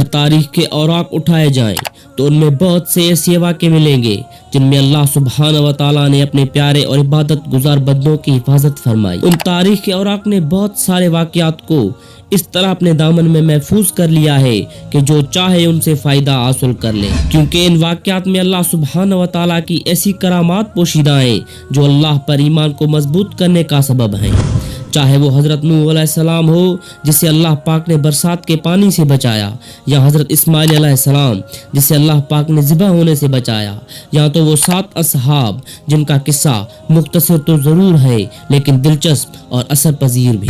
तारीख के औराक उठाए जाएं तो उनमें बहुत से ऐसे वाक़े मिलेंगे जिनमें अल्लाह सुब्हानहू व तआला ने अपने प्यारे और इबादत गुजार बंदों की हिफाजत फरमाई। उन तारीख के औराक ने बहुत सारे वाक़यात को इस तरह अपने दामन में महफूज कर लिया है कि जो चाहे उनसे फायदा हासिल कर ले, क्योंकि इन वाक़यात में अल्लाह सुब्हानहू व तआला की ऐसी करामात पोशीदा हैं जो अल्लाह पर ईमान को मजबूत करने का सबब है। चाहे वो हजरत नूह अलैहिस्सलाम हो जिसे अल्लाह पाक ने बरसात के पानी से बचाया, या हजरत इस्माइल अलैहिस्सलाम जिसे अल्लाह पाक ने ज़िबा होने से बचाया, या तो वो 7 असहाब जिनका किस्सा मुख्तसर तो जरूर है लेकिन दिलचस्प और असर पजीर भी।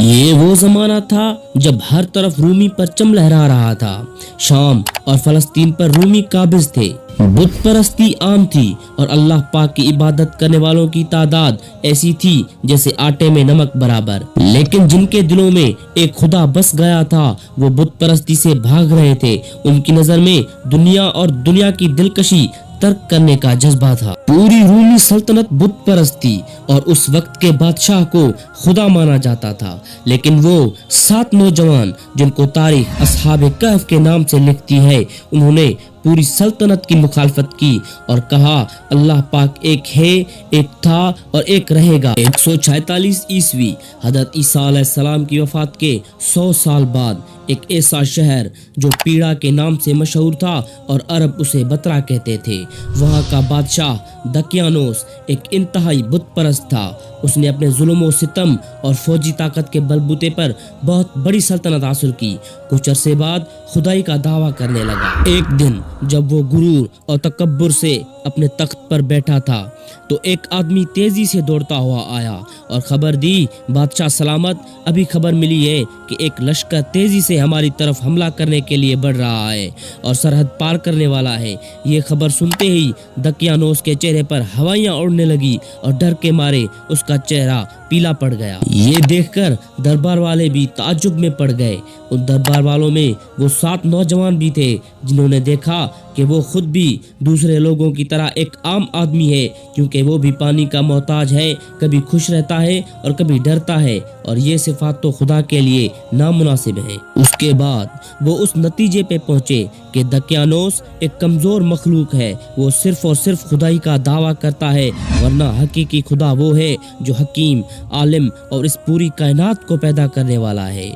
ये वो जमाना था जब हर तरफ रूमी परचम लहरा रहा था। शाम और फलस्तीन पर रूमी काबिज थे। बुत परस्ती आम थी और अल्लाह पाक की इबादत करने वालों की तादाद ऐसी थी जैसे आटे में नमक बराबर। लेकिन जिनके दिलों में एक खुदा बस गया था वो बुत परस्ती से भाग रहे थे। उनकी नजर में दुनिया और दुनिया की दिलकशी तर्क करने का जज्बा था। पूरी रूमी सल्तनत बुत परस्त थी और उस वक्त के बादशाह को खुदा माना जाता था। लेकिन वो 7 नौजवान जिनको तारीख अस्हाब कहफ के नाम से लिखती है, उन्होंने पूरी सल्तनत की मुखालफत की और कहा अल्लाह पाक एक है, एक था और एक रहेगा। 146 ईस्वी हजरत ईसा अलैहिस्सलाम की वफात के 100 साल बाद एक ऐसा शहर जो पीड़ा के नाम से मशहूर था और अरब उसे बतरा कहते थे, वहाँ का बादशाह दकियानोस एक इंतहाई बुत परस्त था। उसने अपने जुल्म और सितम और फौजी ताकत के बलबूते पर बहुत बड़ी सल्तनत हासिल की। कुछ अरसे बाद खुदाई का दावा करने लगा। एक दिन जब वो गुरूर और तकब्बुर से अपने तख्त पर बैठा था तो एक आदमी तेजी से दौड़ता हुआ आया और खबर दी, बादशाह सलामत, अभी खबर मिली है कि एक लश्कर तेजी से हमारी तरफ हमला करने के लिए बढ़ रहा है और सरहद पार करने वाला है। ये खबर सुनते ही दकियानोस के चेहरे पर हवाइयां उड़ने लगी और डर के मारे उसका चेहरा पीला पड़ गया। ये देखकर दरबार वाले भी ताज्जुब में पड़ गए। उन दरबार वालों में वो 7 नौजवान भी थे जिन्होंने देखा कि वो खुद भी दूसरे लोगों की तरह एक आम आदमी है, क्योंकि वो भी पानी का मोहताज है, कभी खुश रहता है और कभी डरता है और ये सिफात तो खुदा के लिए नामुनासिब है। उसके बाद वो उस नतीजे पे पहुंचे कि दकियानोस एक कमजोर मखलूक है, वो सिर्फ और सिर्फ खुदाई का दावा करता है, वरना हकीकी खुदा वो है जो हकीम, आलिम और इस पूरी कायनात को पैदा करने वाला है।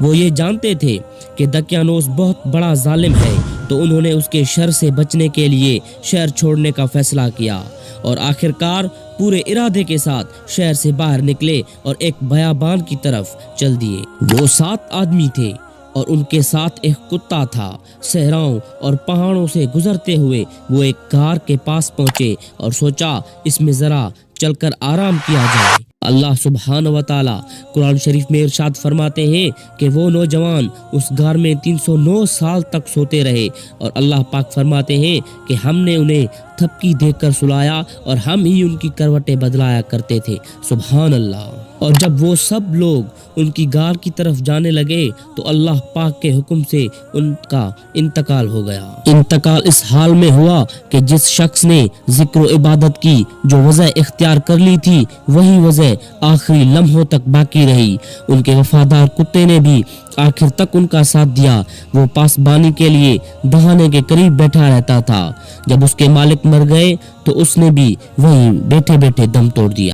वो ये जानते थे कि दकियानोस बहुत बड़ा जालिम है, तो उन्होंने उसके शर से बचने के लिए शहर छोड़ने का फैसला किया और आखिरकार पूरे इरादे के साथ शहर से बाहर निकले और एक बयाबान की तरफ चल दिए। वो 7 आदमी थे और उनके साथ एक कुत्ता था। सहराओं और पहाड़ों से गुजरते हुए वो एक गार के पास पहुंचे और सोचा इसमें जरा चलकर आराम किया जाए। अल्लाह सुब्हानहू व तआला कुरान शरीफ में इरशाद फरमाते हैं कि वो नौजवान उस गार में 309 साल तक सोते रहे और अल्लाह पाक फरमाते हैं कि हमने उन्हें थपकी देकर सुलाया और हम ही उनकी करवटें बदलाया करते थे। सुभान अल्लाह। और जब वो सब लोग उनकी गार की तरफ जाने लगे तो अल्लाह पाक के हुक्म से उनका इंतकाल हो गया। इंतकाल इस हाल में हुआ कि जिस शख्स ने जिक्र व इबादत की जो वजह इख्तियार कर ली थी वही वजह आखिरी लम्हों तक बाकी रही। उनके वफादार कुत्ते ने भी आखिर तक उनका साथ दिया। वो पासबानी के लिए दहाने के करीब बैठा रहता था। जब उसके मालिक मर गए तो उसने भी वहीं बैठे बैठे दम तोड़ दिया।